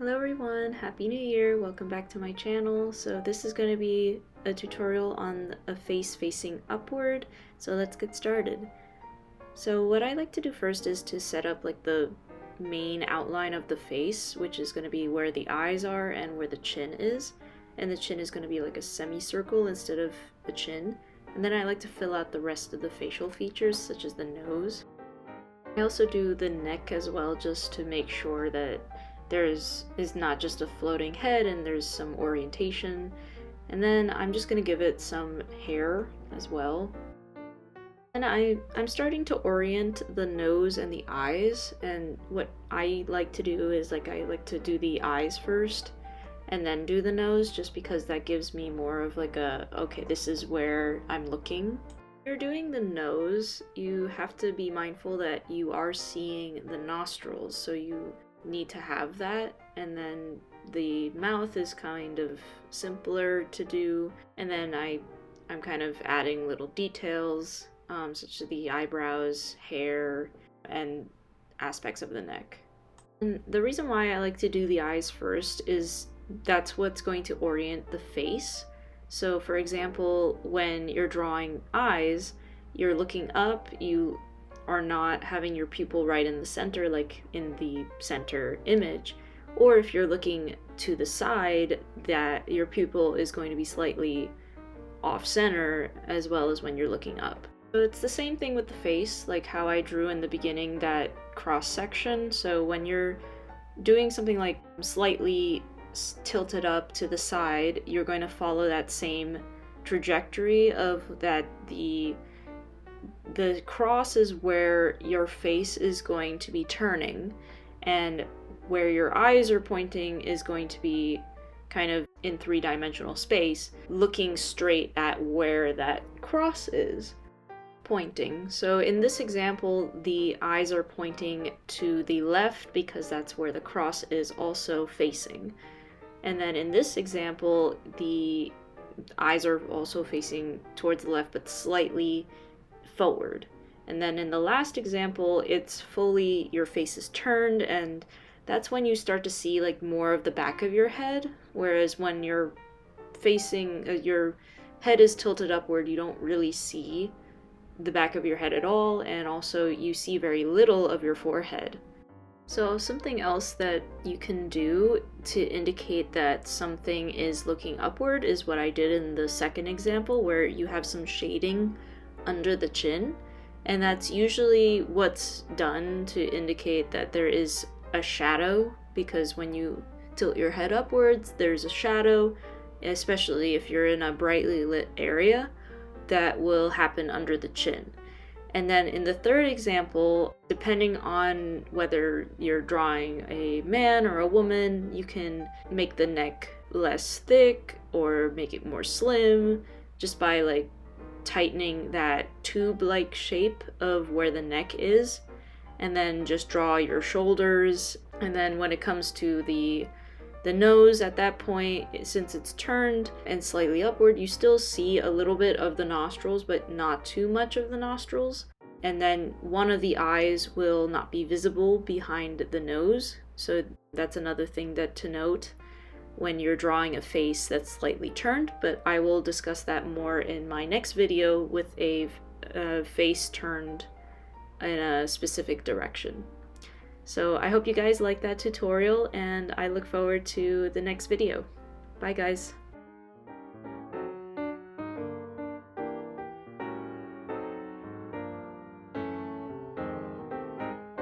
Hello everyone, Happy New Year, welcome back to my channel. So this is going to be a tutorial on a face facing upward, so let's get started. So what I like to do first is to set up like the main outline of the face, which is going to be where the eyes are and where the chin is. And the chin is going to be like a semicircle instead of a chin. And then I like to fill out the rest of the facial features such as the nose. I also do the neck as well, just to make sure that is not just a floating head and there's some orientation. And then I'm just going to give it some hair as well. And I'm starting to orient the nose and the eyes, and what I like to do is I like to do the eyes first and then do the nose, just because that gives me more of like a, okay, this is where I'm looking. When you're doing the nose, you have to be mindful that you are seeing the nostrils, so you need to have that. And then the mouth is kind of simpler to do, and then I'm kind of adding little details such as the eyebrows, hair, and aspects of the neck. And the reason why I like to do the eyes first is that's what's going to orient the face. So for example, when you're drawing eyes, you're looking up, you are not having your pupil right in the center like in the center image, or if you're looking to the side, that your pupil is going to be slightly off center, as well as when you're looking up. So it's the same thing with the face, like how I drew in the beginning that cross section. So when you're doing something like slightly tilted up to the side, you're going to follow that same trajectory of that. The cross is where your face is going to be turning, and where your eyes are pointing is going to be kind of in three-dimensional space, looking straight at where that cross is pointing. So in this example, the eyes are pointing to the left because that's where the cross is also facing. And then in this example, the eyes are also facing towards the left but slightly forward. And then in the last example, it's fully, your face is turned, and that's when you start to see like more of the back of your head, whereas when you're facing, your head is tilted upward, you don't really see the back of your head at all, and also you see very little of your forehead. So something else that you can do to indicate that something is looking upward is what I did in the second example, where you have some shading under the chin, and that's usually what's done to indicate that there is a shadow, because when you tilt your head upwards, there's a shadow, especially if you're in a brightly lit area, that will happen under the chin. And then in the third example, depending on whether you're drawing a man or a woman, you can make the neck less thick or make it more slim just by like tightening that tube-like shape of where the neck is, and then just draw your shoulders. And then when it comes to the nose, at that point, since it's turned and slightly upward, you still see a little bit of the nostrils, but not too much of the nostrils. And then one of the eyes will not be visible behind the nose. So that's another thing that to note when you're drawing a face that's slightly turned, but I will discuss that more in my next video with a face turned in a specific direction. So I hope you guys like that tutorial, and I look forward to the next video. Bye guys!